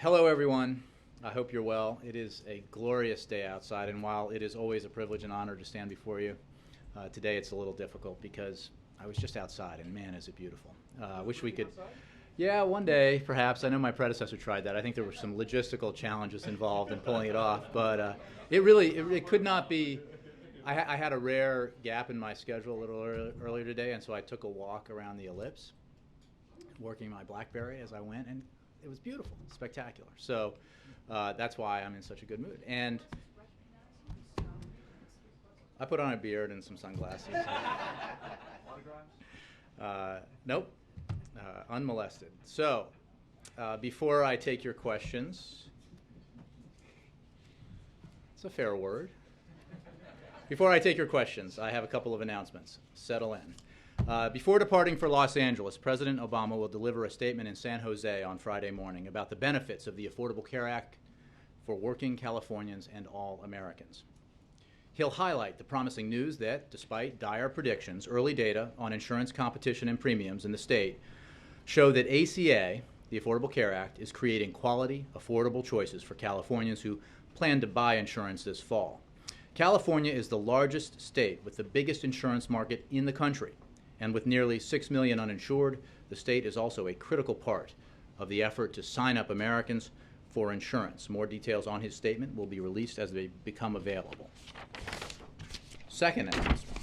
Hello, everyone. I hope you're well. It is a glorious day outside, and while it is always a privilege and honor to stand before you, today it's a little difficult because I was just outside, and man, is it beautiful. I wish we could. Yeah, one day, perhaps. I know my predecessor tried that. I think there were some logistical challenges involved in pulling it off, but it could not be. I had a rare gap in my schedule a little earlier today, and so I took a walk around the ellipse, working my BlackBerry as I went, and it was beautiful, spectacular. So that's why I'm in such a good mood. And I put on a beard and some sunglasses. Nope, unmolested. So before I take your questions, it's a fair word. Before I take your questions, I have a couple of announcements. Settle in. Before departing for Los Angeles, President Obama will deliver a statement in San Jose on Friday morning about the benefits of the Affordable Care Act for working Californians and all Americans. He'll highlight the promising news that, despite dire predictions, early data on insurance competition and premiums in the state show that ACA, the Affordable Care Act, is creating quality, affordable choices for Californians who plan to buy insurance this fall. California is the largest state with the biggest insurance market in the country. And with nearly 6 million uninsured, the state is also a critical part of the effort to sign up Americans for insurance. More details on his statement will be released as they become available. Second announcement.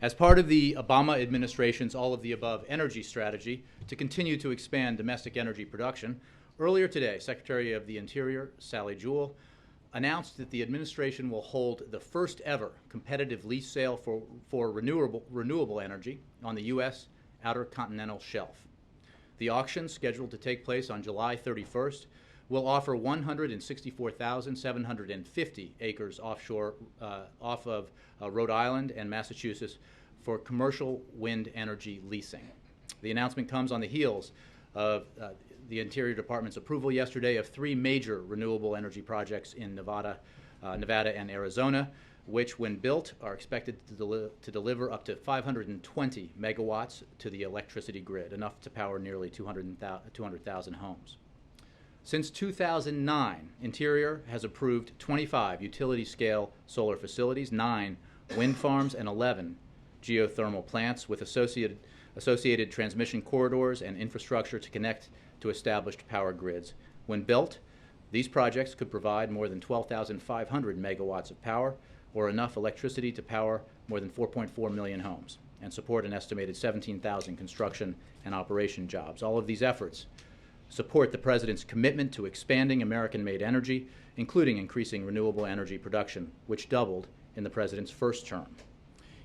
As part of the Obama administration's all-of-the-above energy strategy to continue to expand domestic energy production, earlier today, Secretary of the Interior, Sally Jewell, announced that the administration will hold the first ever competitive lease sale for renewable energy on the U.S. Outer Continental Shelf. The auction, scheduled to take place on July 31st, will offer 164,750 acres offshore off of Rhode Island and Massachusetts for commercial wind energy leasing. The announcement comes on the heels of the Interior Department's approval yesterday of 3 major renewable energy projects in Nevada and Arizona, which, when built, are expected to deliver up to 520 megawatts to the electricity grid, enough to power nearly 200,000 homes. Since 2009, Interior has approved 25 utility-scale solar facilities, 9 wind farms, and 11 geothermal plants with associated transmission corridors and infrastructure to connect to established power grids. When built, these projects could provide more than 12,500 megawatts of power, or enough electricity to power more than 4.4 million homes, and support an estimated 17,000 construction and operation jobs. All of these efforts support the President's commitment to expanding American-made energy, including increasing renewable energy production, which doubled in the President's first term.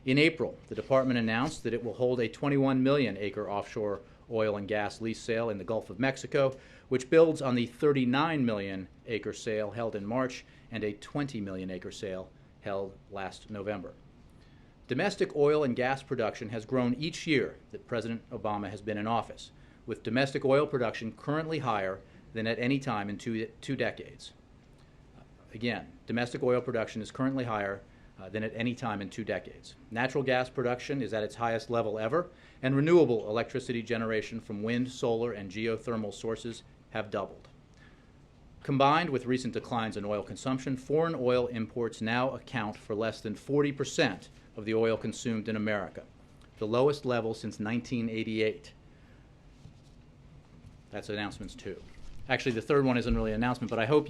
In April, the Department announced that it will hold a 21 million acre offshore oil and gas lease sale in the Gulf of Mexico, which builds on the 39 million acre sale held in March and a 20 million acre sale held last November. Domestic oil and gas production has grown each year that President Obama has been in office, with domestic oil production currently higher than at any time in two decades. Again, domestic oil production is currently higher than at any time in 2 decades. Natural gas production is at its highest level ever, and renewable electricity generation from wind, solar, and geothermal sources have doubled. Combined with recent declines in oil consumption, foreign oil imports now account for less than 40% of the oil consumed in America, the lowest level since 1988. That's announcements 2. Actually, the third one isn't really an announcement, but I hope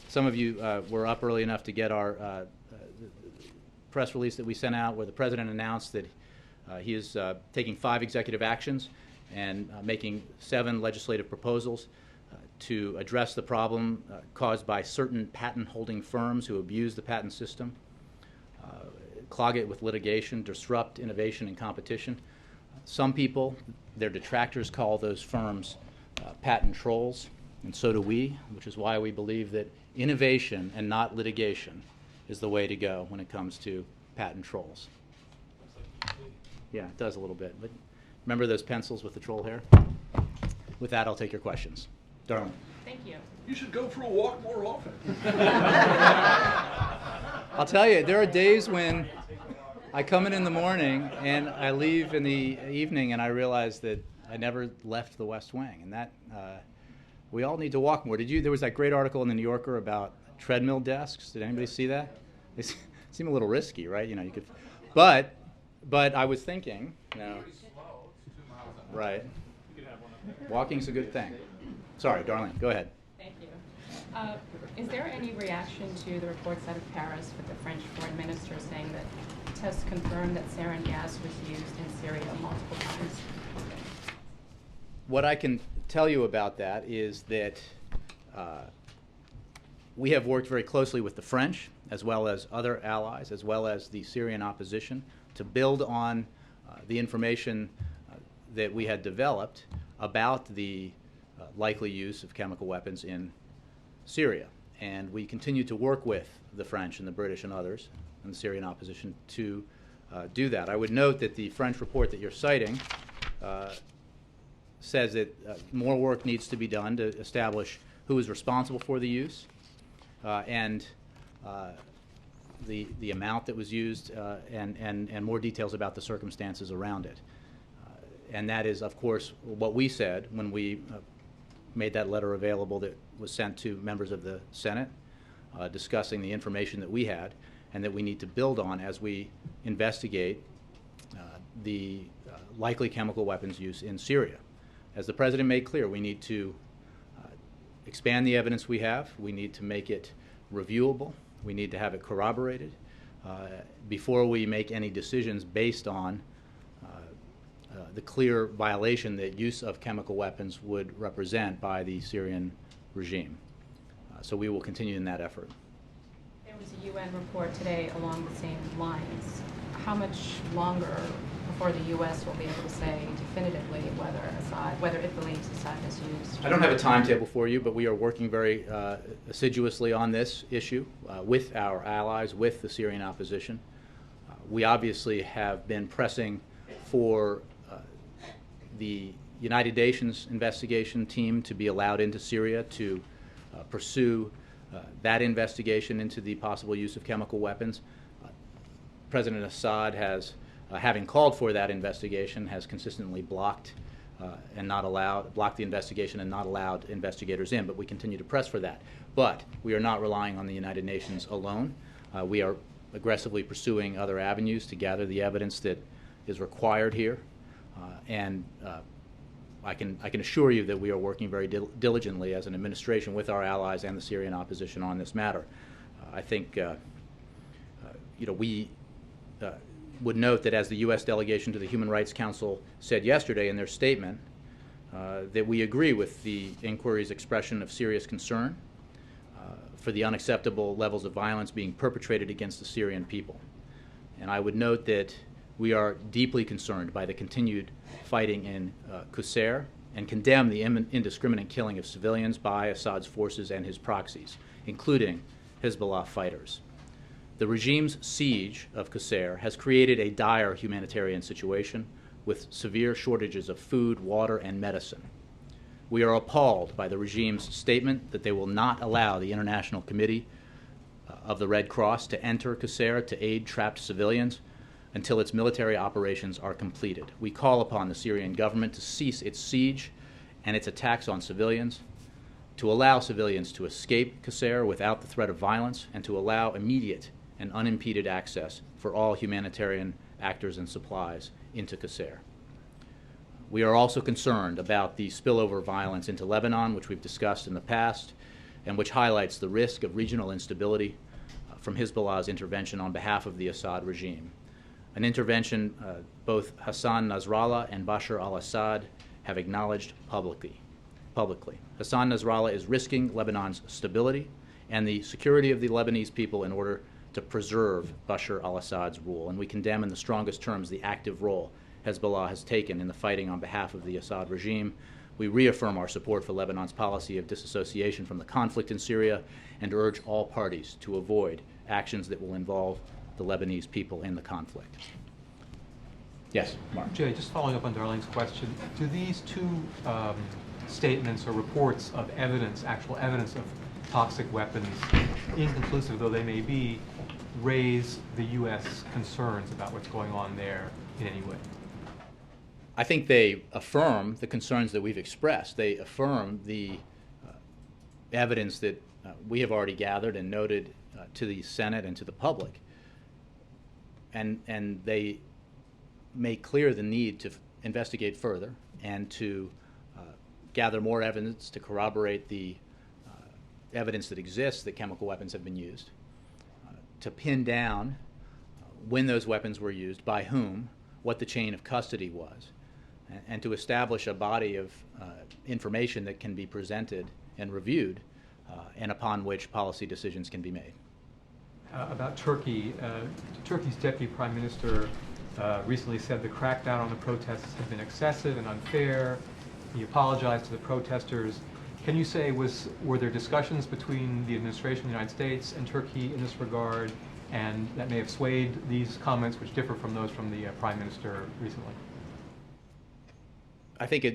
some of you were up early enough to get our press release that we sent out where the President announced that he is taking 5 executive actions and making 7 legislative proposals to address the problem caused by certain patent-holding firms who abuse the patent system, clog it with litigation, disrupt innovation and competition. Some people, their detractors, call those firms patent trolls, and so do we, which is why we believe that innovation and not litigation is the way to go when it comes to patent trolls. Yeah, it does a little bit. But remember those pencils with the troll hair? With that, I'll take your questions. Darling. Thank you. You should go for a walk more often. I'll tell you, there are days when I come in the morning and I leave in the evening and I realize that I never left the West Wing, and We all need to walk more. There was that great article in the New Yorker about treadmill desks. Did anybody see that? They seem a little risky, right? You could, but I was thinking, right. Walking's a good thing. Sorry, Darlene, go ahead. Thank you. Is there any reaction to the reports out of Paris with the French foreign minister saying that tests confirmed that sarin gas was used in Syria multiple times? What I can tell you about that is that we have worked very closely with the French, as well as other allies, as well as the Syrian opposition, to build on the information that we had developed about the likely use of chemical weapons in Syria. And we continue to work with the French and the British and others and the Syrian opposition to do that. I would note that the French report that you're citing says that more work needs to be done to establish who is responsible for the use and the amount that was used and more details about the circumstances around it. And that is, of course, what we said when we made that letter available that was sent to members of the Senate discussing the information that we had and that we need to build on as we investigate the likely chemical weapons use in Syria. As the President made clear, we need to expand the evidence we have. We need to make it reviewable. We need to have it corroborated before we make any decisions based on the clear violation that use of chemical weapons would represent by the Syrian regime. So we will continue in that effort. There was a UN report today along the same lines. How much longer before the U.S. will be able to say definitively whether it believes Assad has used? I don't have a timetable for you, but we are working very assiduously on this issue with our allies, with the Syrian opposition. We obviously have been pressing for the United Nations investigation team to be allowed into Syria to pursue that investigation into the possible use of chemical weapons. President Assad has, having called for that investigation, has consistently blocked the investigation and not allowed investigators in, but we continue to press for that. But we are not relying on the United Nations alone. We are aggressively pursuing other avenues to gather the evidence that is required here. And I can assure you that we are working very diligently as an administration with our allies and the Syrian opposition on this matter. I think we would note that, as the U.S. delegation to the Human Rights Council said yesterday in their statement, that we agree with the inquiry's expression of serious concern for the unacceptable levels of violence being perpetrated against the Syrian people. And I would note that we are deeply concerned by the continued fighting in Qusair and condemn the indiscriminate killing of civilians by Assad's forces and his proxies, including Hezbollah fighters. The regime's siege of Qusair has created a dire humanitarian situation with severe shortages of food, water, and medicine. We are appalled by the regime's statement that they will not allow the International Committee of the Red Cross to enter Qusair to aid trapped civilians until its military operations are completed. We call upon the Syrian government to cease its siege and its attacks on civilians, to allow civilians to escape Qusair without the threat of violence, and to allow immediate and unimpeded access for all humanitarian actors and supplies into Qusair. We are also concerned about the spillover violence into Lebanon, which we've discussed in the past, and which highlights the risk of regional instability from Hezbollah's intervention on behalf of the Assad regime. An intervention both Hassan Nasrallah and Bashar al-Assad have acknowledged publicly. Hassan Nasrallah is risking Lebanon's stability and the security of the Lebanese people in order to preserve Bashar al-Assad's rule, and we condemn in the strongest terms the active role Hezbollah has taken in the fighting on behalf of the Assad regime. We reaffirm our support for Lebanon's policy of disassociation from the conflict in Syria and urge all parties to avoid actions that will involve the Lebanese people in the conflict. Yes, Mark. Jay, just following up on Darlene's question, do these two statements or reports of evidence, actual evidence of toxic weapons, inconclusive though they may be, raise the U.S. concerns about what's going on there in any way? I think they affirm the concerns that we've expressed. They affirm the evidence that we have already gathered and noted to the Senate and to the public, and they make clear the need to investigate further and to gather more evidence to corroborate the evidence that exists that chemical weapons have been used, to pin down when those weapons were used, by whom, what the chain of custody was, and to establish a body of information that can be presented and reviewed and upon which policy decisions can be made. About Turkey, Turkey's Deputy Prime Minister recently said the crackdown on the protests had been excessive and unfair. He apologized to the protesters. Can you say, were there discussions between the administration of the United States and Turkey in this regard, and that may have swayed these comments, which differ from those from the Prime Minister recently? I think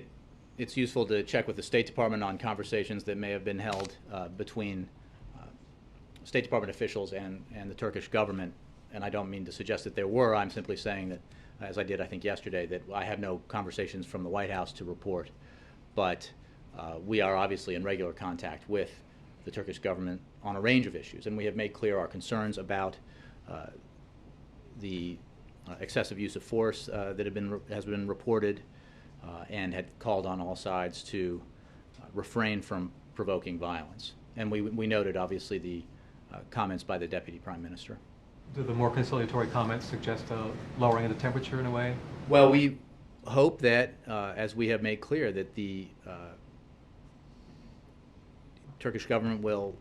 it's useful to check with the State Department on conversations that may have been held between State Department officials and the Turkish government, and I don't mean to suggest that there were. I'm simply saying that, as I did I think yesterday, that I have no conversations from the White House to report, but we are obviously in regular contact with the Turkish government on a range of issues, and we have made clear our concerns about the excessive use of force that has been reported, and had called on all sides to refrain from provoking violence. And we noted, obviously, the comments by the Deputy Prime Minister. Do the more conciliatory comments suggest a lowering of the temperature in a way? Well, we hope that, as we have made clear, that the Turkish government will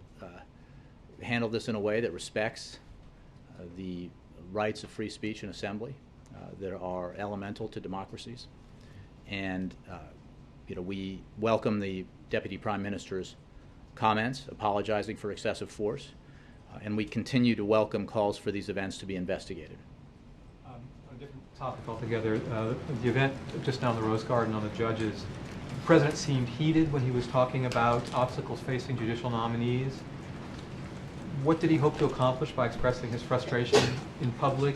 handle this in a way that respects the rights of free speech and assembly that are elemental to democracies. And we welcome the Deputy Prime Minister's comments apologizing for excessive force, and we continue to welcome calls for these events to be investigated. On a different topic altogether, the event just down the Rose Garden on the judges, the President seemed heated when he was talking about obstacles facing judicial nominees. What did he hope to accomplish by expressing his frustration in public?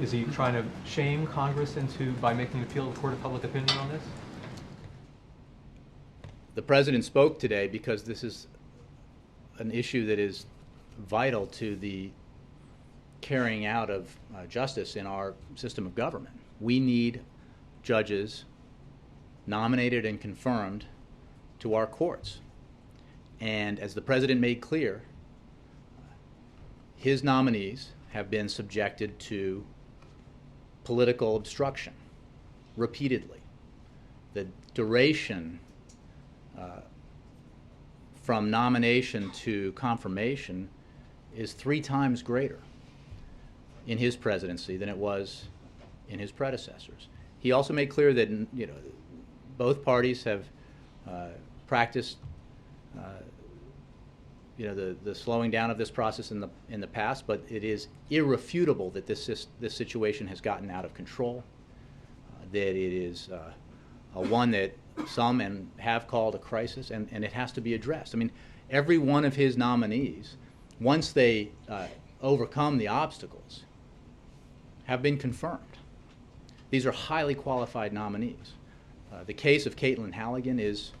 Is he trying to shame Congress by making an appeal to the court of public opinion on this? The President spoke today because this is an issue that is vital to the carrying out of justice in our system of government. We need judges nominated and confirmed to our courts. And as the President made clear, his nominees have been subjected to political obstruction repeatedly. The duration from nomination to confirmation is 3 times greater in his presidency than it was in his predecessors. He also made clear that both parties have practiced the slowing down of this process in the past, but it is irrefutable that this situation has gotten out of control, that it is one that some have called a crisis, and it has to be addressed. I mean, every one of his nominees, once they overcome the obstacles, have been confirmed. These are highly qualified nominees. The case of Caitlin Halligan is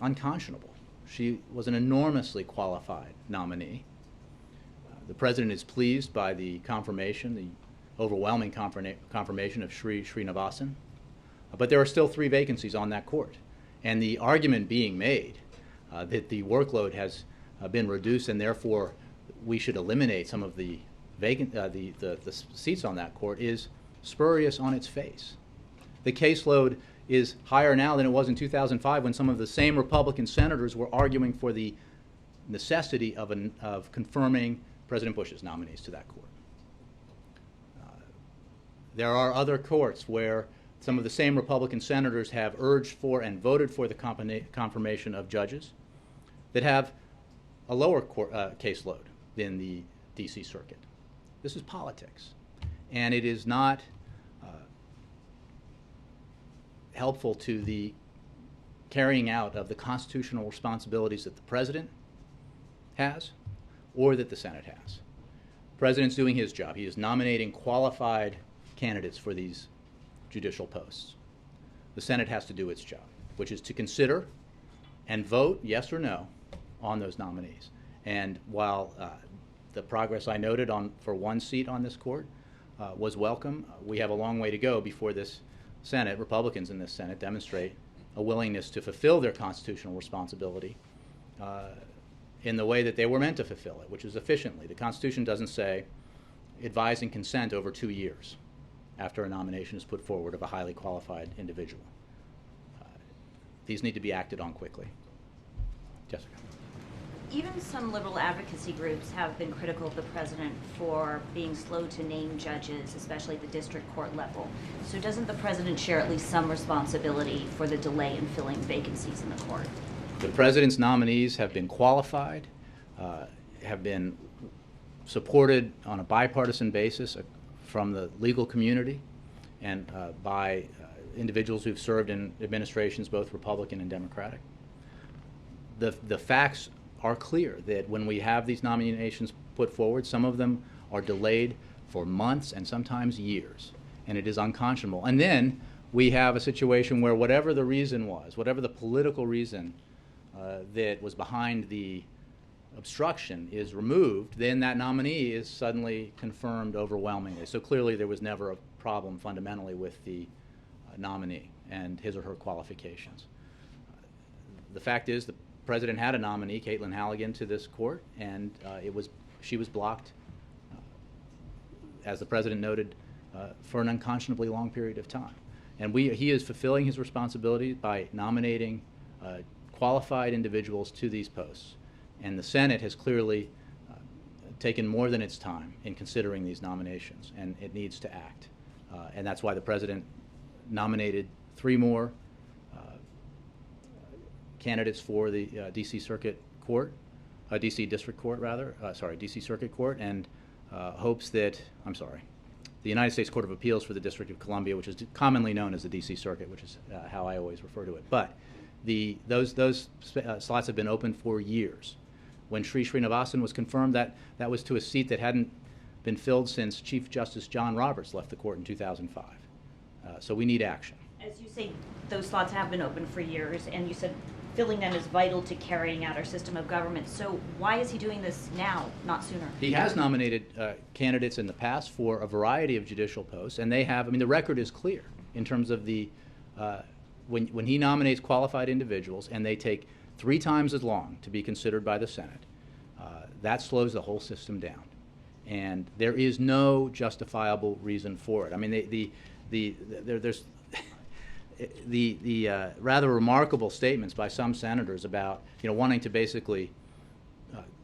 unconscionable. She was an enormously qualified nominee. The President is pleased by the confirmation, the overwhelming confirmation of Shri Srinivasan. But there are still 3 vacancies on that court. And the argument being made that the workload has been reduced and therefore we should eliminate some of the seats on that court is spurious on its face. The caseload is higher now than it was in 2005 when some of the same Republican senators were arguing for the necessity of confirming President Bush's nominees to that court. There are other courts where some of the same Republican senators have urged for and voted for the confirmation of judges that have a lower caseload than the D.C. Circuit. This is politics, and it is not helpful to the carrying out of the constitutional responsibilities that the President has or that the Senate has. The President's doing his job. He is nominating qualified candidates for these judicial posts. The Senate has to do its job, which is to consider and vote yes or no on those nominees. And while the progress I noted for one seat on this court was welcome, we have a long way to go before this Senate, Republicans in this Senate, demonstrate a willingness to fulfill their constitutional responsibility in the way that they were meant to fulfill it, which is efficiently. The Constitution doesn't say advise and consent over 2 years after a nomination is put forward of a highly qualified individual. These need to be acted on quickly. Jessica. Even some liberal advocacy groups have been critical of the president for being slow to name judges, especially at the district court level. So doesn't the president share at least some responsibility for the delay in filling vacancies in the court? The president's nominees have been qualified, have been supported on a bipartisan basis from the legal community and by individuals who've served in administrations, both Republican and Democratic. The facts are clear that when we have these nominations put forward, some of them are delayed for months and sometimes years, and it is unconscionable. And then we have a situation where whatever the reason was, whatever the political reason that was behind the obstruction is removed, then that nominee is suddenly confirmed overwhelmingly. So clearly there was never a problem fundamentally with the nominee and his or her qualifications. The fact is the president had a nominee, Caitlin Halligan, to this court, and she was blocked, as the president noted, for an unconscionably long period of time. And he is fulfilling his responsibility by nominating qualified individuals to these posts. And the Senate has clearly taken more than its time in considering these nominations, and it needs to act. And that's why the president nominated 3 more candidates for the D.C. Circuit Court, D.C. District Court rather, D.C. Circuit Court, and hopes that, the United States Court of Appeals for the District of Columbia, which is commonly known as the D.C. Circuit, which is how I always refer to it. But those slots have been open for years. When Sri Srinivasan was confirmed, that was to a seat that hadn't been filled since Chief Justice John Roberts left the court in 2005. So we need action. As you say, those slots have been open for years, and you said filling them is vital to carrying out our system of government. So why is he doing this now, not sooner? He has nominated candidates in the past for a variety of judicial posts, and they have, the record is clear in terms of when he nominates qualified individuals and they take 3 times as long to be considered by the Senate, that slows the whole system down. And there is no justifiable reason for it. There's the rather remarkable statements by some senators about wanting to basically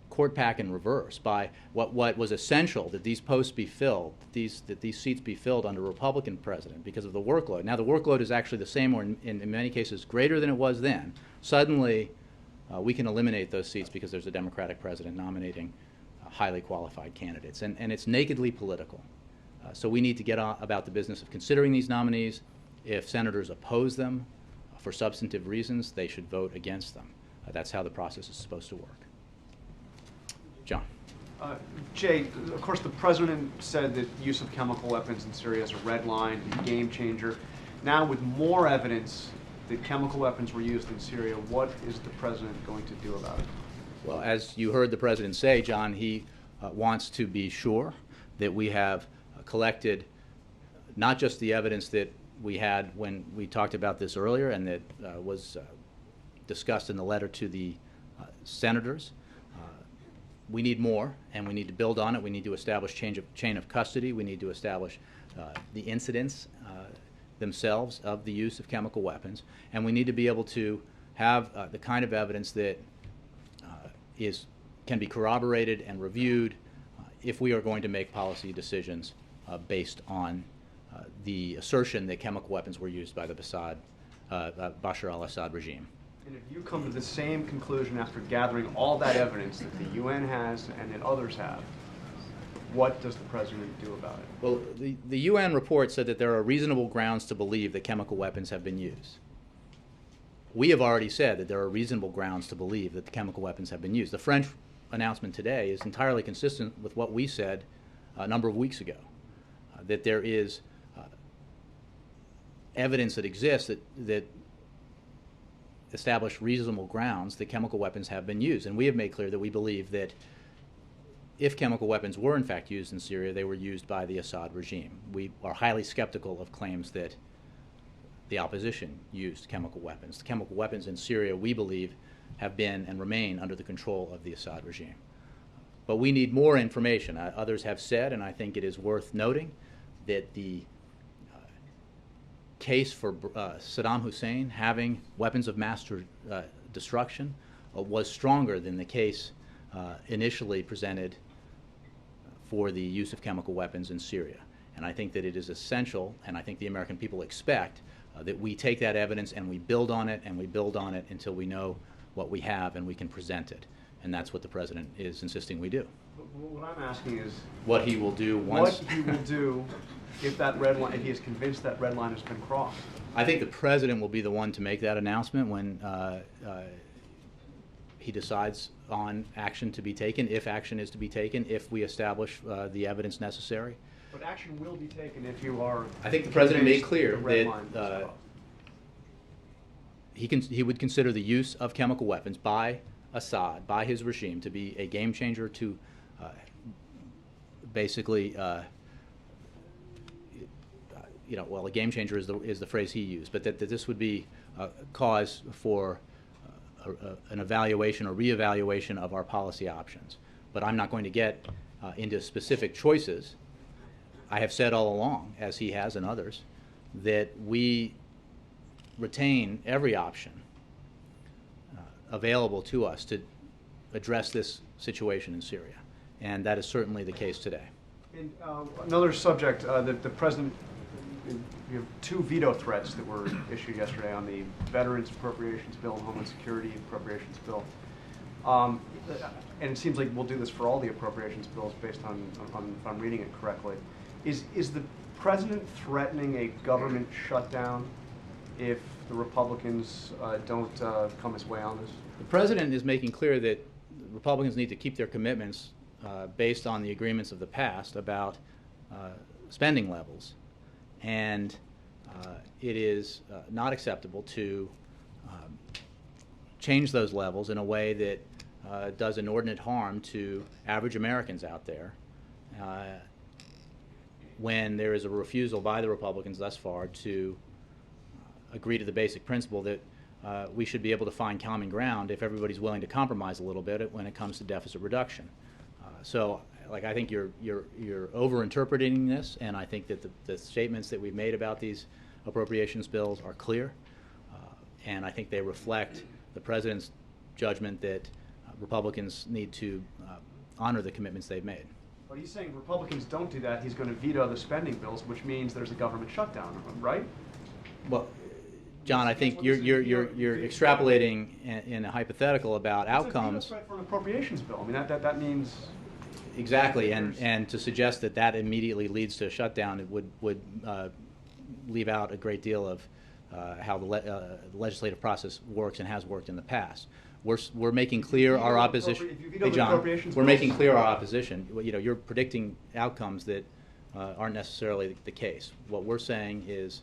court pack in reverse by what was essential that these posts be filled, that these seats be filled under a Republican president because of the workload. Now the workload is actually the same, or in many cases greater than it was then. Suddenly we can eliminate those seats because there's a Democratic president nominating highly qualified candidates, and it's nakedly political. So we need to get about the business of considering these nominees. If senators oppose them for substantive reasons, they should vote against them. That's how the process is supposed to work. John. Jay, of course the president said that use of chemical weapons in Syria is a red line, a game changer. Now with more evidence that chemical weapons were used in Syria, what is the president going to do about it? Well, as you heard the president say, John, he wants to be sure that we have collected not just the evidence that we had when we talked about this earlier and that was discussed in the letter to the senators. We need more, and we need to build on it. We need to establish chain of custody. We need to establish the incidents themselves of the use of chemical weapons, and we need to be able to have the kind of evidence that can be corroborated and reviewed if we are going to make policy decisions based on the assertion that chemical weapons were used by the Bashar al-Assad regime. And if you come to the same conclusion after gathering all that evidence that the UN has and that others have, what does the president do about it? Well, the UN report said that there are reasonable grounds to believe that chemical weapons have been used. We have already said that there are reasonable grounds to believe that the chemical weapons have been used. The French announcement today is entirely consistent with what we said a number of weeks ago, that there is evidence that exists that establish reasonable grounds that chemical weapons have been used. And we have made clear that we believe that if chemical weapons were in fact used in Syria, they were used by the Assad regime. We are highly skeptical of claims that the opposition used chemical weapons. The chemical weapons in Syria, we believe, have been and remain under the control of the Assad regime. But we need more information. Others have said, and I think it is worth noting, that the case for Saddam Hussein having weapons of mass destruction was stronger than the case initially presented for the use of chemical weapons in Syria. And I think that it is essential, and I think the American people expect, that we take that evidence and we build on it, and we build on it until we know what we have and we can present it. And that's what the President is insisting we do. What I'm asking is What he will do once... What he will do if that red line, if he is convinced that red line has been crossed. I think the President will be the one to make that announcement when he decides on action to be taken, if action is to be taken, if we establish the evidence necessary. But action will be taken if you are... I think the President made convinced clear the red that line is crossed. he would consider the use of chemical weapons by Assad, by his regime, to be a game changer to basically, well, a game changer is the phrase he used, but that this would be a cause for an evaluation or reevaluation of our policy options. But I'm not going to get into specific choices. I have said all along, as he has and others, that we retain every option available to us to address this situation in Syria. And that is certainly the case today. And another subject, the President, you have two veto threats that were issued yesterday on the Veterans Appropriations Bill and Homeland Security Appropriations Bill. And it seems like we'll do this for all the appropriations bills based on if I'm reading it correctly. Is the President threatening a government shutdown if the Republicans don't come his way on this? The President is making clear that Republicans need to keep their commitments based on the agreements of the past about spending levels. And it is not acceptable to change those levels in a way that does inordinate harm to average Americans out there when there is a refusal by the Republicans thus far to agree to the basic principle that we should be able to find common ground if everybody's willing to compromise a little bit when it comes to deficit reduction. So, I think you're over-interpreting this, and I think that the statements that we've made about these appropriations bills are clear, and I think they reflect the President's judgment that Republicans need to honor the commitments they've made. But he's saying Republicans don't do that. He's going to veto the spending bills, which means there's a government shutdown, right? Well, John, I think you're extrapolating in a hypothetical about outcomes. It's a veto threat for an appropriations bill. I mean, that means... Exactly, and to suggest that immediately leads to a shutdown, it would leave out a great deal of how the legislative process works and has worked in the past. We're making clear our opposition. Hey, John, we're making clear our opposition. You're predicting outcomes that aren't necessarily the case. What we're saying is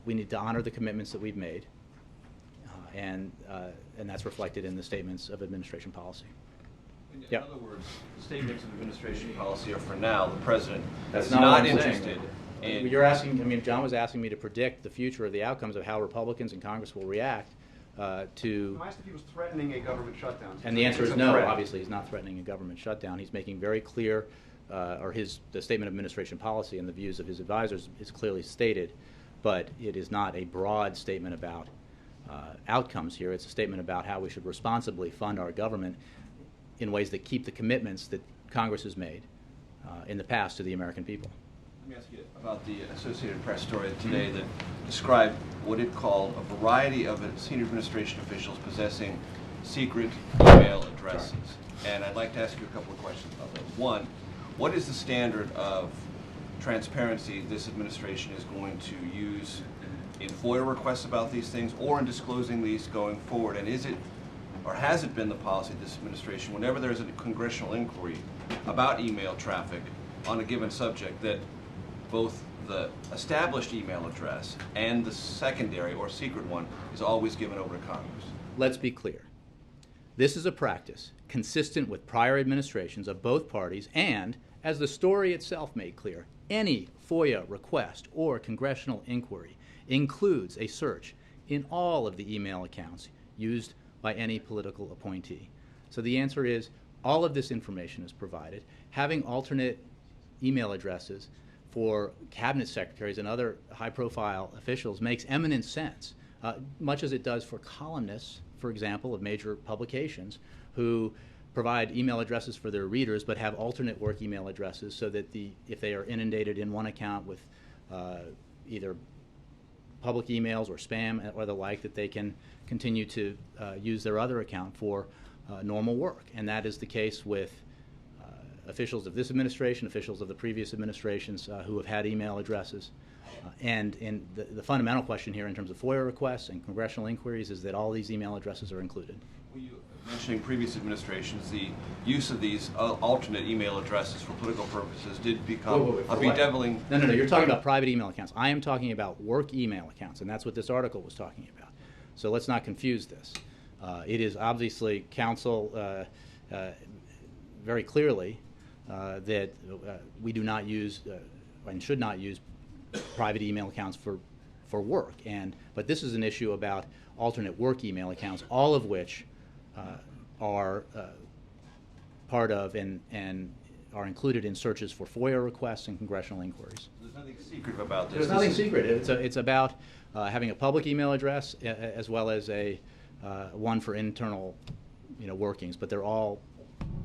we need to honor the commitments that we've made, and that's reflected in the statements of administration policy. In other words, statements of administration policy are for now. The President That's is not not what I'm interested in... You're asking, John was asking me to predict the future of the outcomes of how Republicans in Congress will react to... I asked if he was threatening a government shutdown. And the answer is no. Obviously, he's not threatening a government shutdown. He's making very clear, the statement of administration policy and the views of his advisors is clearly stated, but it is not a broad statement about outcomes here. It's a statement about how we should responsibly fund our government in ways that keep the commitments that Congress has made in the past to the American people. Let me ask you about the Associated Press story today that described what it called a variety of senior administration officials possessing secret email addresses. And I'd like to ask you a couple of questions about those. One, what is the standard of transparency this administration is going to use in FOIA requests about these things or in disclosing these going forward? And is it, or has it been the policy of this administration, whenever there's a congressional inquiry about email traffic on a given subject, that both the established email address and the secondary or secret one is always given over to Congress? Let's be clear. This is a practice consistent with prior administrations of both parties, and, as the story itself made clear, any FOIA request or congressional inquiry includes a search in all of the email accounts used by any political appointee. So the answer is all of this information is provided. Having alternate email addresses for cabinet secretaries and other high-profile officials makes eminent sense, much as it does for columnists, for example, of major publications who provide email addresses for their readers but have alternate work email addresses so that if they are inundated in one account with either public emails or spam or the like, that they can continue to use their other account for normal work. And that is the case with officials of this administration, officials of the previous administrations who have had email addresses. And the fundamental question here in terms of FOIA requests and congressional inquiries is that all these email addresses are included. Well, you mentioning previous administrations, the use of these alternate email addresses for political purposes did become a bedeviling. No, you're talking about private email accounts. I am talking about work email accounts, and that's what this article was talking about. So let's not confuse this. It is obviously counsel very clearly that we do not use and should not use private email accounts for work. But this is an issue about alternate work email accounts, all of which are part of and are included in searches for FOIA requests and congressional inquiries. There's nothing secret about this. There's nothing secret. It's about having a public email address as well as a one for internal, workings. But they're all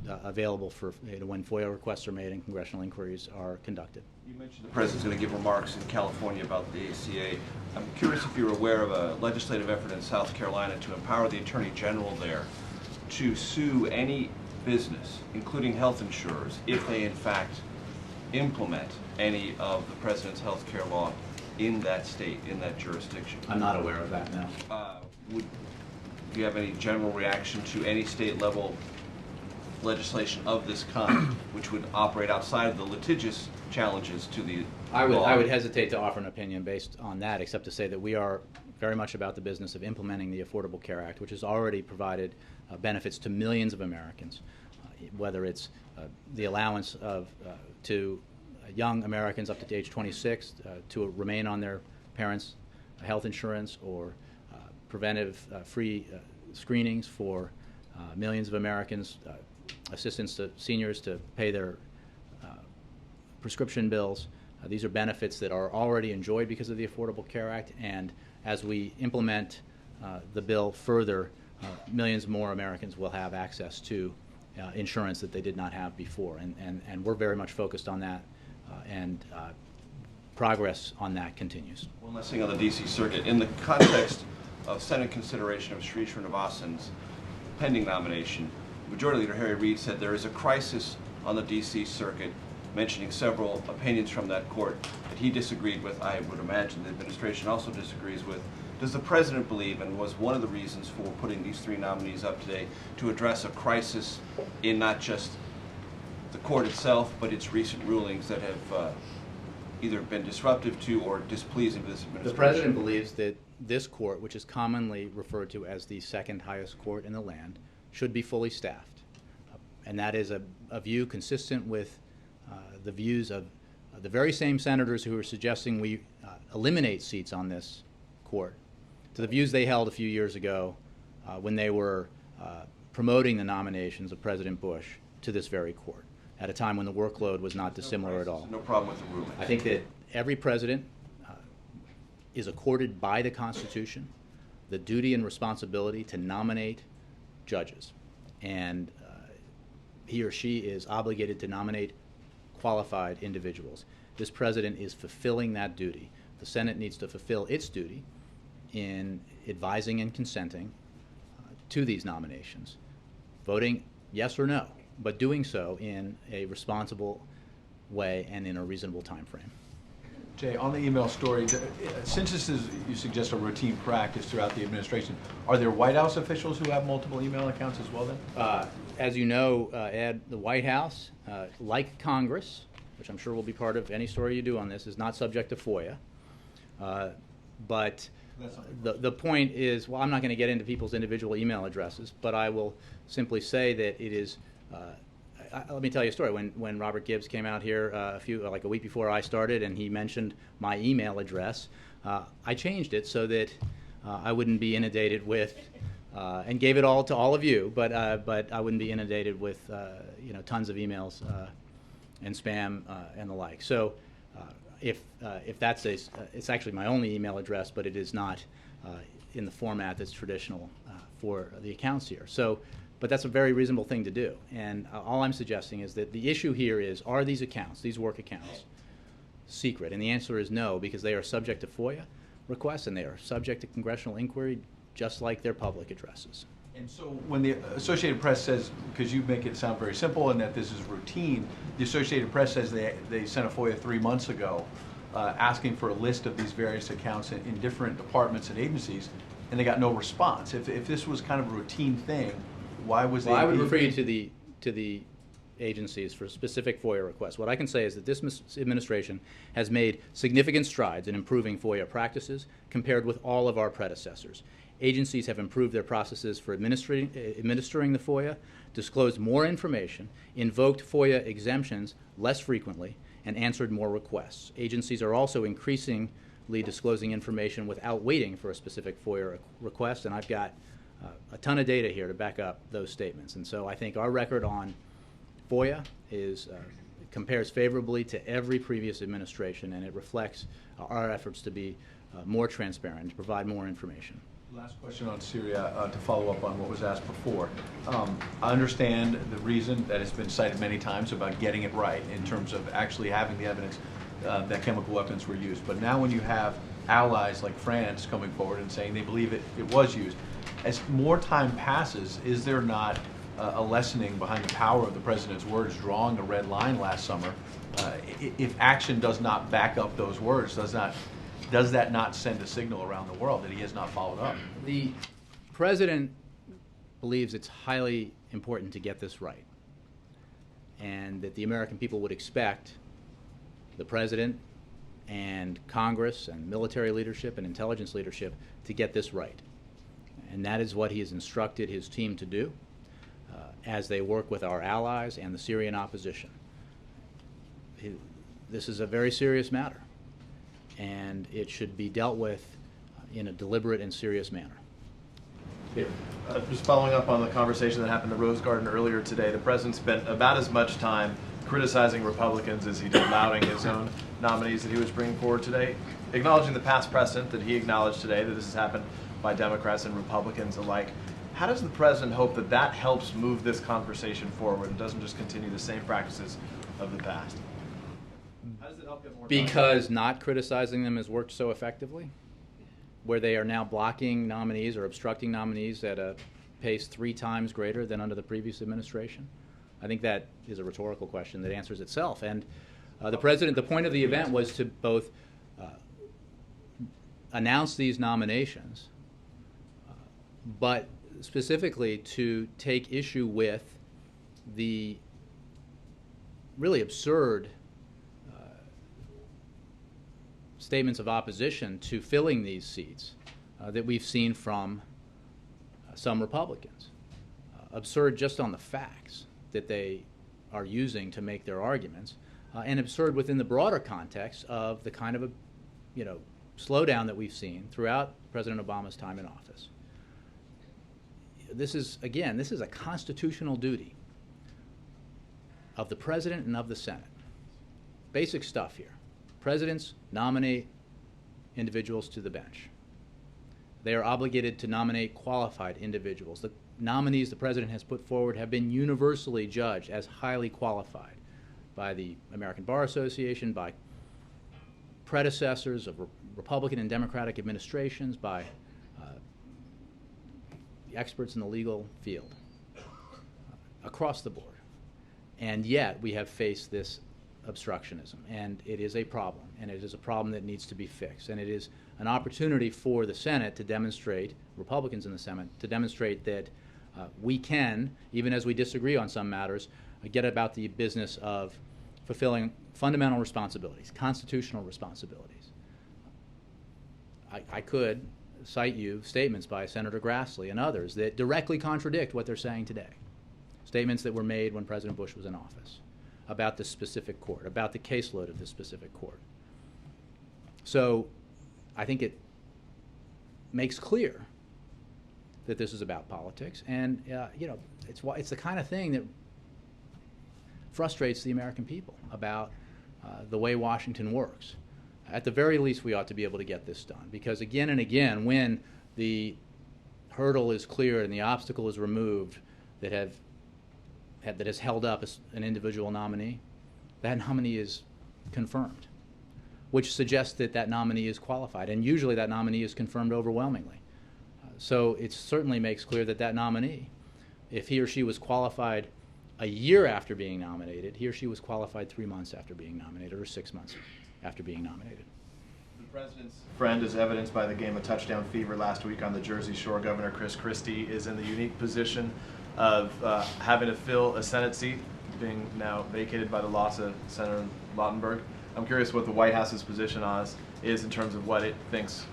available for when FOIA requests are made and congressional inquiries are conducted. You mentioned the president's going to give remarks in California about the ACA. I'm curious if you're aware of a legislative effort in South Carolina to empower the Attorney General there to sue any business, including health insurers, if they in fact implement any of the president's health care law in that state, in that jurisdiction. I'm not aware of that, no. Do you have any general reaction to any state level legislation of this kind, which would operate outside of the litigious challenges to the law? I would hesitate to offer an opinion based on that, except to say that we are very much about the business of implementing the Affordable Care Act, which has already provided benefits to millions of Americans, whether it's the allowance to young Americans up to age 26 to remain on their parents' health insurance, or preventive free screenings for millions of Americans, assistance to seniors to pay their prescription bills. These are benefits that are already enjoyed because of the Affordable Care Act, and as we implement the bill further, millions more Americans will have access to insurance that they did not have before, and we're very much focused on that, and progress on that continues. One last thing on the D.C. Circuit. In the context of Senate consideration of Sri Srinivasan's pending nomination, Majority Leader Harry Reid said there is a crisis on the D.C. Circuit, mentioning several opinions from that court that he disagreed with. I would imagine the administration also disagrees with. Does the president believe, and was one of the reasons for putting these three nominees up today, to address a crisis in not just the court itself, but its recent rulings that have either been disruptive to or displeasing to this administration? The president believes that this court, which is commonly referred to as the second highest court in the land, should be fully staffed. And that is a view consistent with the views of the very same senators who are suggesting we eliminate seats on this court, to the views they held a few years ago when they were promoting the nominations of President Bush to this very court, at a time when the workload was not dissimilar at all. No problem with the ruling. I think that every president is accorded by the Constitution the duty and responsibility to nominate judges, and he or she is obligated to nominate qualified individuals. This president is fulfilling that duty. The Senate needs to fulfill its duty in advising and consenting to these nominations, voting yes or no, but doing so in a responsible way and in a reasonable time frame. Jay, on the email story, since this is, you suggest, a routine practice throughout the administration, are there White House officials who have multiple email accounts as well then? As you know, Ed, the White House, like Congress, which I'm sure will be part of any story you do on this, is not subject to FOIA. But the point is, well, I'm not going to get into people's individual email addresses, but I will simply say that it is, let me tell you a story. When Robert Gibbs came out here like a week before I started, and he mentioned my email address, I changed it so that I wouldn't be inundated with, and gave it all to all of you, but I wouldn't be inundated with tons of emails and spam and the like. So if that's it's actually my only email address, but it is not in the format that's traditional for the accounts here. So, but that's a very reasonable thing to do. And all I'm suggesting is that the issue here is, are these accounts, these work accounts, secret? And the answer is no, because they are subject to FOIA requests and they are subject to congressional inquiry, just like their public addresses. And so when the Associated Press says, because you make it sound very simple and that this is routine, the Associated Press says they sent a FOIA 3 months ago asking for a list of these various accounts in different departments and agencies, and they got no response. If this was kind of a routine thing, why was I would refer you to the agencies for specific FOIA requests. What I can say is that this administration has made significant strides in improving FOIA practices compared with all of our predecessors. Agencies have improved their processes for administering the FOIA, disclosed more information, invoked FOIA exemptions less frequently, and answered more requests. Agencies are also increasingly disclosing information without waiting for a specific FOIA request, and I've got a ton of data here to back up those statements. And so I think our record on FOIA compares favorably to every previous administration, and it reflects our efforts to be more transparent, to provide more information. Last question on Syria, to follow up on what was asked before. I understand the reason that it's been cited many times about getting it right in terms of actually having the evidence that chemical weapons were used. But now when you have allies like France coming forward and saying they believe it was used, as more time passes, is there not a lessening behind the power of the president's words, drawing a red line last summer? If action does not back up those words, does that not send a signal around the world that he has not followed up? The president believes it's highly important to get this right, and that the American people would expect the president and Congress and military leadership and intelligence leadership to get this right. And that is what he has instructed his team to do as they work with our allies and the Syrian opposition. This is a very serious matter, and it should be dealt with in a deliberate and serious manner. Just following up on the conversation that happened at the Rose Garden earlier today, the president spent about as much time criticizing Republicans as he did lauding his own nominees that he was bringing forward today, acknowledging the past precedent that he acknowledged today, that this has happened by Democrats and Republicans alike. How does the president hope that that helps move this conversation forward and doesn't just continue the same practices of the past? How does it help get more time? Because not criticizing them has worked so effectively, where they are now blocking nominees or obstructing nominees at a pace 3 times greater than under the previous administration? I think that is a rhetorical question that answers itself. And the point of the event was to both announce these nominations, but specifically to take issue with the really absurd statements of opposition to filling these seats that we've seen from some Republicans. Absurd just on the facts that they are using to make their arguments, and absurd within the broader context of the kind of a slowdown that we've seen throughout President Obama's time in office. This is a constitutional duty of the President and of the Senate. Basic stuff here. Presidents nominate individuals to the bench. They are obligated to nominate qualified individuals. The nominees the President has put forward have been universally judged as highly qualified by the American Bar Association, by predecessors of Republican and Democratic administrations, by the experts in the legal field, across the board. And yet we have faced this obstructionism, and it is a problem, and it is a problem that needs to be fixed, and it is an opportunity for the Senate to demonstrate, Republicans in the Senate, to demonstrate that we can, even as we disagree on some matters, get about the business of fulfilling fundamental responsibilities, constitutional responsibilities. I could cite you statements by Senator Grassley and others that directly contradict what they're saying today. Statements that were made when President Bush was in office about this specific court, about the caseload of this specific court. So I think it makes clear that this is about politics, and it's the kind of thing that frustrates the American people about the way Washington works. At the very least, we ought to be able to get this done, because again and again, when the hurdle is cleared and the obstacle is removed that has held up an individual nominee, that nominee is confirmed, which suggests that that nominee is qualified, and usually that nominee is confirmed overwhelmingly. So it certainly makes clear that that nominee, if he or she was qualified a year after being nominated, he or she was qualified 3 months after being nominated, or 6 months after being nominated. The president's friend, as evidenced by the game of touchdown fever last week on the Jersey Shore, Governor Chris Christie, is in the unique position of having to fill a Senate seat, being now vacated by the loss of Senator Lautenberg. I'm curious what the White House's position on this is in terms of what it thinks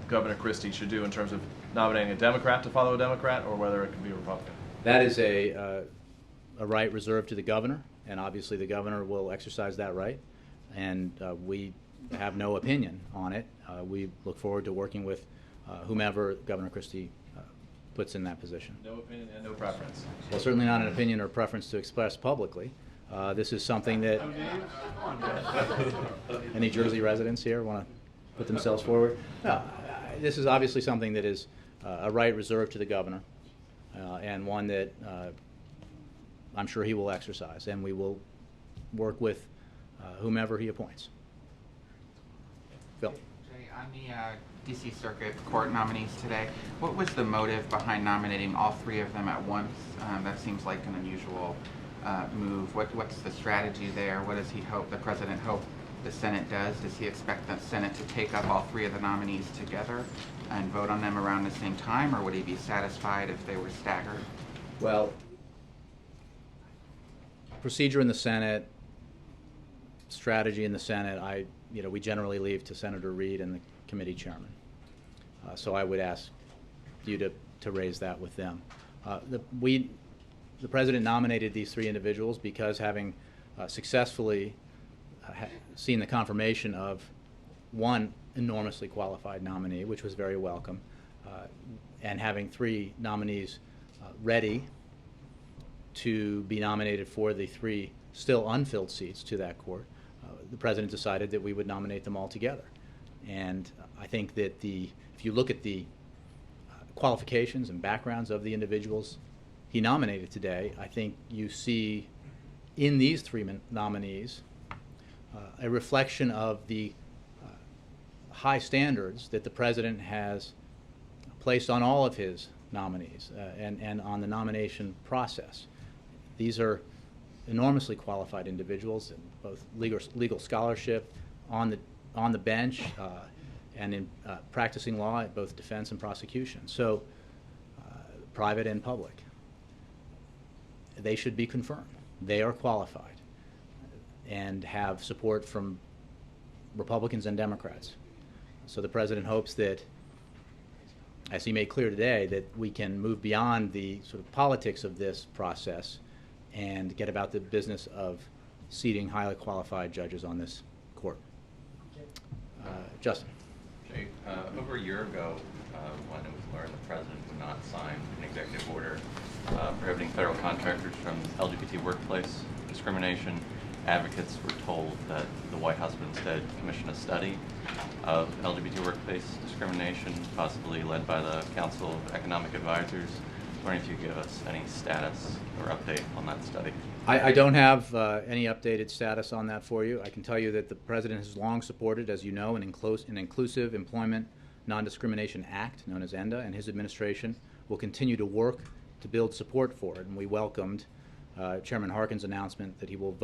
Governor Christie should do in terms of nominating a Democrat to follow a Democrat, or whether it could be a Republican. That is a right reserved to the governor, and obviously the governor will exercise that right, and we have no opinion on it. We look forward to working with whomever Governor Christie puts in that position. No opinion and no preference. Well, certainly not an opinion or preference to express publicly. This is something that any Jersey residents here want to put themselves forward? No, this is obviously something that is a right reserved to the governor, and one that I'm sure he will exercise, and we will work with whomever he appoints. Phil. Jay, on the D.C. Circuit Court nominees today, what was the motive behind nominating all three of them at once? That seems like an unusual move. What's the strategy there? What does he hope, the president hope the Senate does? Does he expect the Senate to take up all three of the nominees together and vote on them around the same time, or would he be satisfied if they were staggered? Well, procedure in the Senate, strategy in the Senate, we generally leave to Senator Reid and the committee chairman. So I would ask you to raise that with them. The president nominated these three individuals because, having successfully seen the confirmation of one enormously qualified nominee, which was very welcome, and having three nominees ready to be nominated for the three still unfilled seats to that court, the president decided that we would nominate them all together. And I think that if you look at the qualifications and backgrounds of the individuals he nominated today, I think you see in these three nominees a reflection of the high standards that the president has placed on all of his nominees and on the nomination process. These are enormously qualified individuals in both legal scholarship, on the bench, and in practicing law at both defense and prosecution. So, private and public. They should be confirmed. They are qualified and have support from Republicans and Democrats. So the president hopes that, as he made clear today, that we can move beyond the sort of politics of this process and get about the business of seating highly qualified judges on this court. Justin. Jay, over a year ago, when it was learned the president would not sign an executive order prohibiting federal contractors from LGBT workplace discrimination, advocates were told that the White House would instead commission a study of LGBT workplace discrimination, possibly led by the Council of Economic Advisors. I wondering if you could give us any status or update on that study. I don't have any updated status on that for you. I can tell you that the president has long supported, as you know, an Inclusive Employment Non-Discrimination Act, known as ENDA, and his administration will continue to work to build support for it. And we welcomed Chairman Harkin's announcement that he will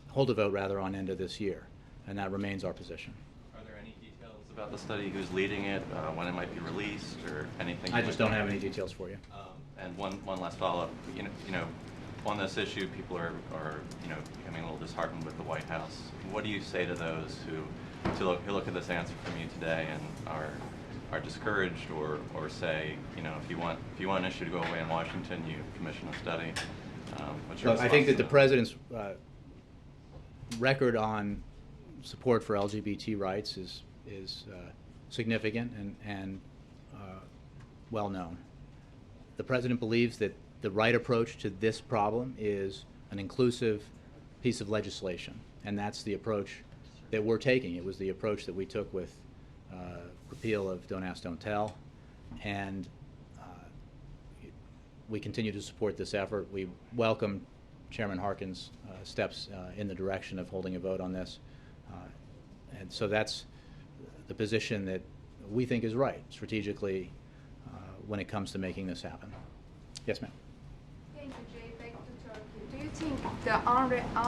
hold a vote on ENDA this year, and that remains our position. Are there any details about the study, who's leading it, when it might be released, or anything? I just don't have any details for you. And one last follow-up. You know, on this issue, people are becoming a little disheartened with the White House. What do you say to those who look at this answer from you today and are discouraged, or say, if you want an issue to go away in Washington, you commission a study? What's your Look, I think response that to the president's record on support for LGBT rights is significant and well known. The president believes that the right approach to this problem is an inclusive piece of legislation, and that's the approach that we're taking. It was the approach that we took with repeal of Don't Ask, Don't Tell, and we continue to support this effort. We welcome Chairman Harkin's steps in the direction of holding a vote on this, and so that's the position that we think is right strategically when it comes to making this happen. Yes, ma'am. Thank you, Jay. Back to Turkey. Do you think the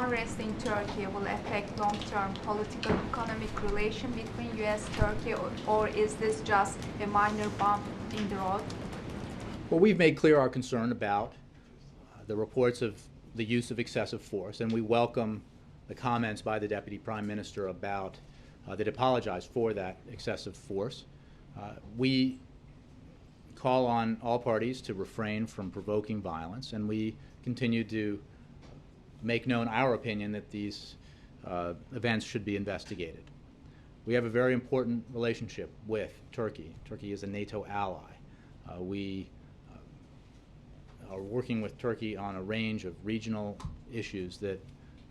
unrest in Turkey will affect long-term political economic relation between U.S. and Turkey, or is this just a minor bump in the road? Well, we've made clear our concern about the reports of the use of excessive force, and we welcome the comments by the Deputy Prime Minister about that apologized for that excessive force. We call on all parties to refrain from provoking violence, and we continue to make known our opinion that these events should be investigated. We have a very important relationship with Turkey. Turkey is a NATO ally. We are working with Turkey on a range of regional issues that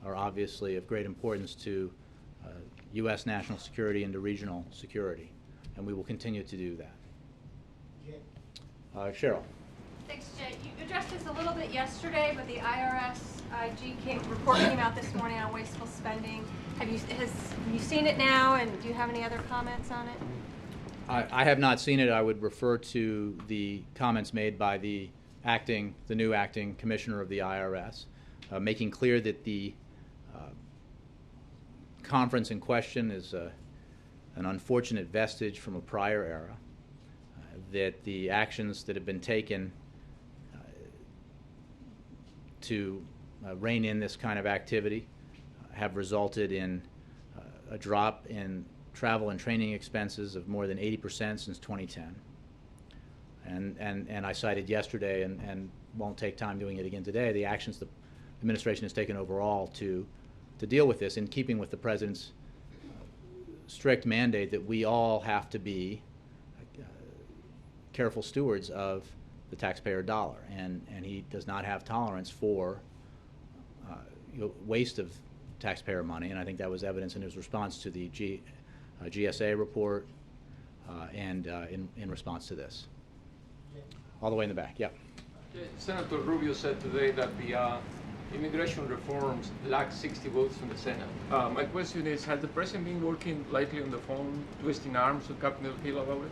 are obviously of great importance to U.S. national security and to regional security, and we will continue to do that. Cheryl. Thanks, Jay. You addressed this a little bit yesterday, but the IRS report came out this morning on wasteful spending. Have you seen it now, and do you have any other comments on it? I have not seen it. I would refer to the comments made by the new acting commissioner of the IRS, making clear that the conference in question is an unfortunate vestige from a prior era, that the actions that have been taken to rein in this kind of activity have resulted in a drop in travel and training expenses of more than 80% since 2010. And I cited yesterday, and won't take time doing it again today, the actions the administration has taken overall to deal with this, in keeping with the president's strict mandate that we all have to be careful stewards of the taxpayer dollar, and he does not have tolerance for waste of taxpayer money, and I think that was evidence in his response to the GSA report and in response to this. All the way in the back, yeah. Senator Rubio said today that the immigration reforms lack 60 votes in the Senate. My question is, has the president been working lightly on the phone, twisting arms with Capitol Hill about it?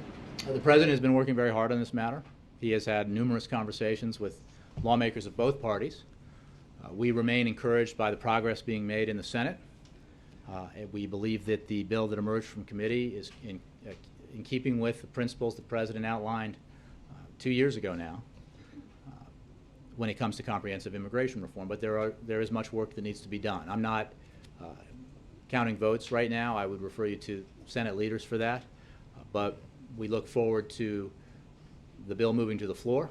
The president has been working very hard on this matter. He has had numerous conversations with lawmakers of both parties. We remain encouraged by the progress being made in the Senate. We believe that the bill that emerged from committee is in keeping with the principles the president outlined 2 years ago now when it comes to comprehensive immigration reform. But there is much work that needs to be done. I'm not counting votes right now. I would refer you to Senate leaders for that. But we look forward to the bill moving to the floor,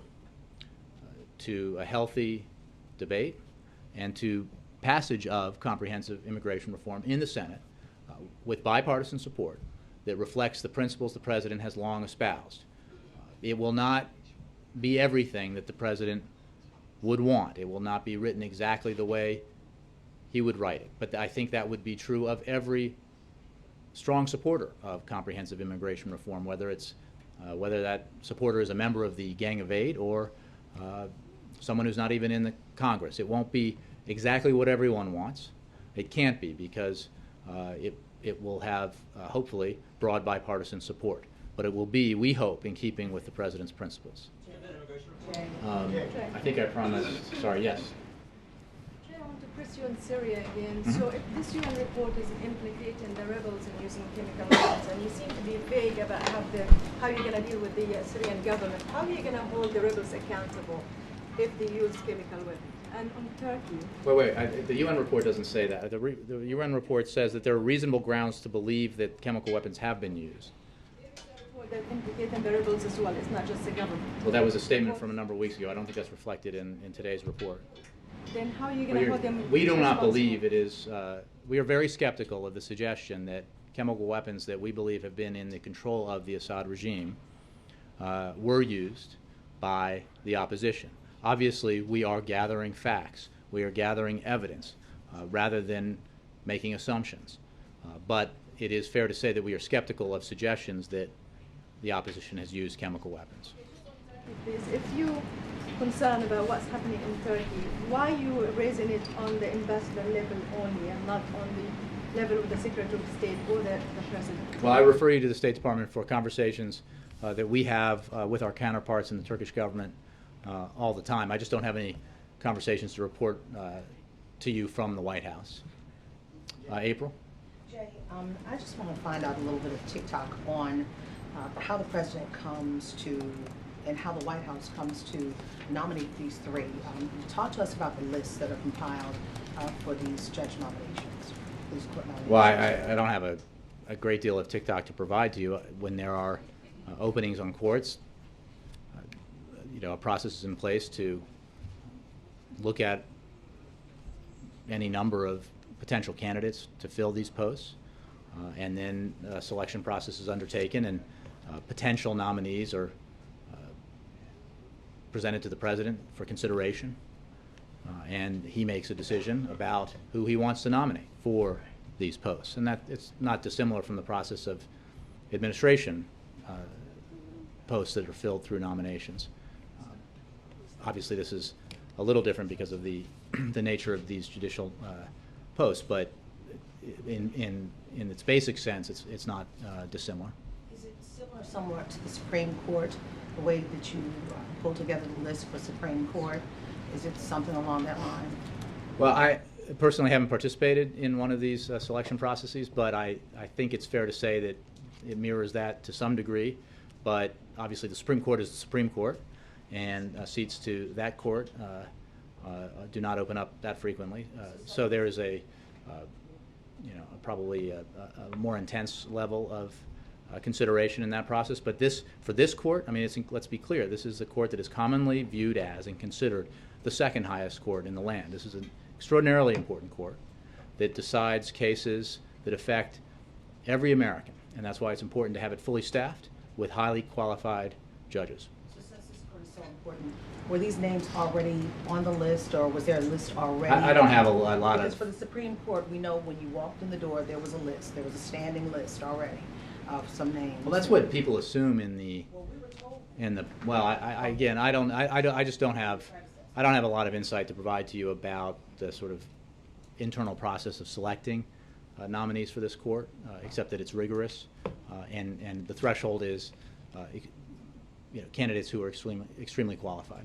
to a healthy debate, and to passage of comprehensive immigration reform in the Senate with bipartisan support that reflects the principles the president has long espoused. It will not be everything that the president would want. It will not be written exactly the way he would write it. But I think that would be true of every strong supporter of comprehensive immigration reform, whether that supporter is a member of the Gang of Eight or someone who's not even in the Congress. It won't be exactly what everyone wants. It can't be, because it will have, hopefully, broad bipartisan support. But it will be, we hope, in keeping with the president's principles. I think I promised, sorry, yes. Jay, I want to press you on Syria again. So if this UN report is implicating the rebels in using chemical weapons, and you seem to be vague about how you're going to deal with the Syrian government, how are you going to hold the rebels accountable if they use chemical weapons? And on Turkey? Wait, the UN report doesn't say that. The UN report says that there are reasonable grounds to believe that chemical weapons have been used. That implicating the rebels as well, it's not just the government. Well, that was a statement from a number of weeks ago. I don't think that's reflected in today's report. Then how are you going to hold them We do not responsible? believe it is, we are very skeptical of the suggestion that chemical weapons that we believe have been in the control of the Assad regime were used by the opposition. Obviously, we are gathering facts. We are gathering evidence rather than making assumptions. But it is fair to say that we are skeptical of suggestions that the opposition has used chemical weapons. If you're concerned about what's happening in Turkey, why are you raising it on the ambassador level only and not on the level of the Secretary of State or the President? Well, I refer you to the State Department for conversations that we have with our counterparts in the Turkish government all the time. I just don't have any conversations to report to you from the White House. April? Jay, I just want to find out a little bit of TikTok on how the President comes to, and how the White House comes to nominate these three. Talk to us about the lists that are compiled for these judge nominations, these court nominations. Well, I don't have a great deal of TikTok to provide to you. When there are openings on courts, a process is in place to look at any number of potential candidates to fill these posts, and then a selection process is undertaken, and potential nominees are presented to the President for consideration, and he makes a decision about who he wants to nominate for these posts. And that it's not dissimilar from the process of administration posts that are filled through nominations. Obviously, this is a little different because of the nature of these judicial posts, but in its basic sense, it's not dissimilar. Is it similar somewhat to the Supreme Court, the way that you pull together the list for Supreme Court? Is it something along that line? Well, I personally haven't participated in one of these selection processes, but I think it's fair to say that it mirrors that to some degree. But obviously, the Supreme Court is the Supreme Court, and seats to that court do not open up that frequently. So there is probably a more intense level of consideration in that process. But for this court, I mean, let's be clear, this is a court that is commonly viewed as and considered the second highest court in the land. This is an extraordinarily important court that decides cases that affect every American, and that's why it's important to have it fully staffed with highly qualified judges. So since this court is so important, were these names already on the list, or was there a list already? I don't have a lot Because of... for the Supreme Court, we know when you walked in the door, there was a list. There was a standing list already of some names. Well, that's what people assume in the... Well, I just don't have a lot of insight to provide to you about the sort of internal process of selecting nominees for this court, except that it's rigorous, and the threshold is candidates who are extremely qualified.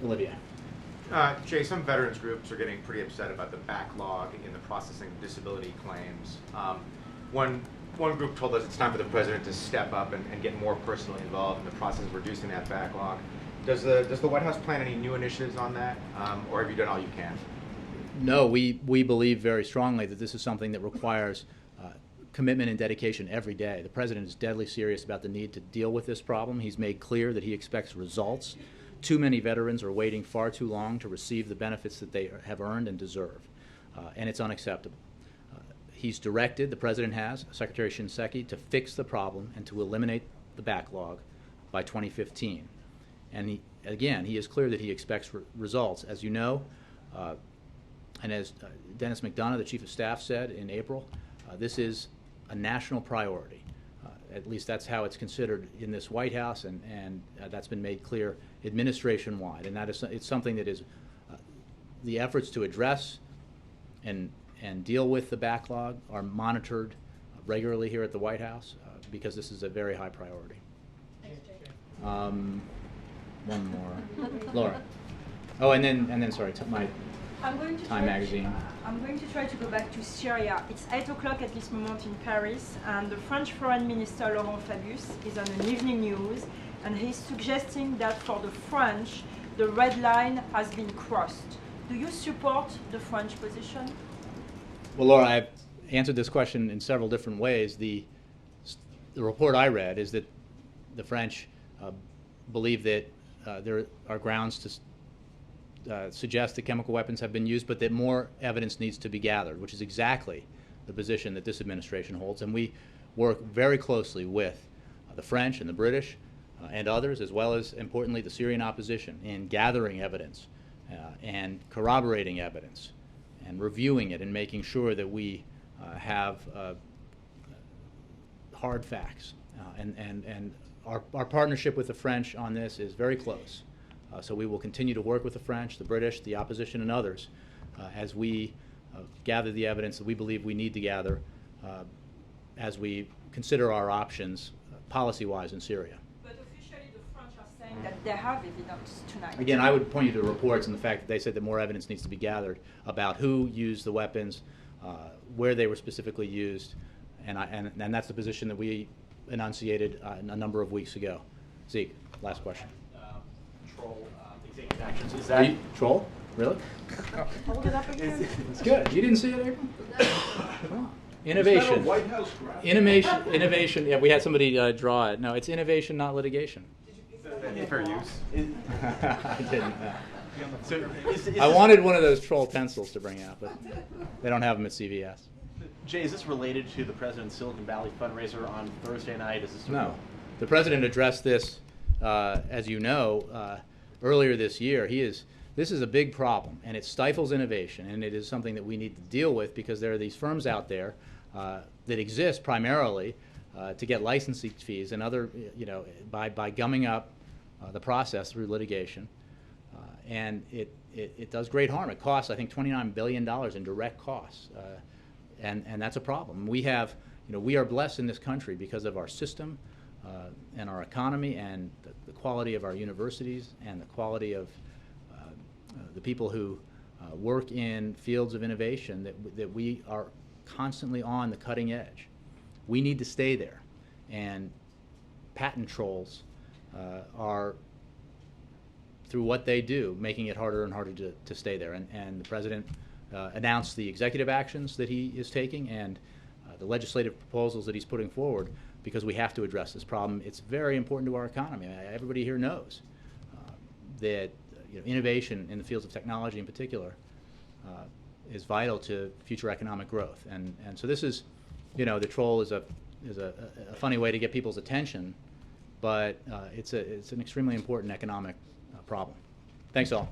Olivia. Jay, some veterans groups are getting pretty upset about the backlog in the processing of disability claims. One group told us it's time for the President to step up and get more personally involved in the process of reducing that backlog. Does the White House plan any new initiatives on that, or have you done all you can? No, we believe very strongly that this is something that requires commitment and dedication every day. The President is deadly serious about the need to deal with this problem. He's made clear that he expects results. Too many veterans are waiting far too long to receive the benefits that they have earned and deserve, and it's unacceptable. He's directed, the President has, Secretary Shinseki, to fix the problem and to eliminate the backlog by 2015. And he is clear that he expects results. As you know, and as Dennis McDonough, the Chief of Staff, said in April, this is a national priority. At least that's how it's considered in this White House, and that's been made clear administration-wide. And it's something that is the efforts to address and deal with the backlog are monitored regularly here at the White House because this is a very high priority. One more. Laura. Oh, and then sorry, my Time magazine. I'm going to try to go back to Syria. It's 8 o'clock at this moment in Paris, and the French Foreign Minister Laurent Fabius is on an evening news, and he's suggesting that for the French, the red line has been crossed. Do you support the French position? Well, Laura, I've answered this question in several different ways. The report I read is that the French believe that there are grounds to suggest that chemical weapons have been used, but that more evidence needs to be gathered, which is exactly the position that this administration holds. And we work very closely with the French and the British and others, as well as, importantly, the Syrian opposition in gathering evidence and corroborating evidence and reviewing it and making sure that we have hard facts. And our partnership with the French on this is very close. So we will continue to work with the French, the British, the opposition, and others as we gather the evidence that we believe we need to gather as we consider our options policy-wise in Syria. But officially the French are saying that they have evidence tonight. Again, I would point you to reports and the fact that they said that more evidence needs to be gathered about who used the weapons, where they were specifically used, and that's the position that we enunciated a number of weeks ago. Zeke, last question. Troll executive actions. Is that troll? Really? Hold it up again. It's good. You didn't see it, April? Well, innovation. Is that a White House graphic? Innovation. Yeah, we had somebody draw it. No, it's innovation, not litigation. fair use? I didn't. So I wanted one of those troll pencils to bring out, but they don't have them at CVS. Jay, is this related to the President's Silicon Valley fundraiser on Thursday night? Is this No. The President addressed this, as you know, earlier this year. This is a big problem, and it stifles innovation, and it is something that we need to deal with because there are these firms out there that exist primarily to get licensing fees and other, by gumming up the process through litigation. And it does great harm. It costs, I think, $29 billion in direct costs, and that's a problem. We are blessed in this country because of our system and our economy and the quality of our universities and the quality of the people who work in fields of innovation that we are constantly on the cutting edge. We need to stay there, and patent trolls are, through what they do, making it harder and harder to stay there. And the President announced the executive actions that he is taking and the legislative proposals that he's putting forward because we have to address this problem. It's very important to our economy. Everybody here knows that innovation in the fields of technology in particular is vital to future economic growth. And so this is, the troll is a funny way to get people's attention, but it's an extremely important economic problem. Thanks all.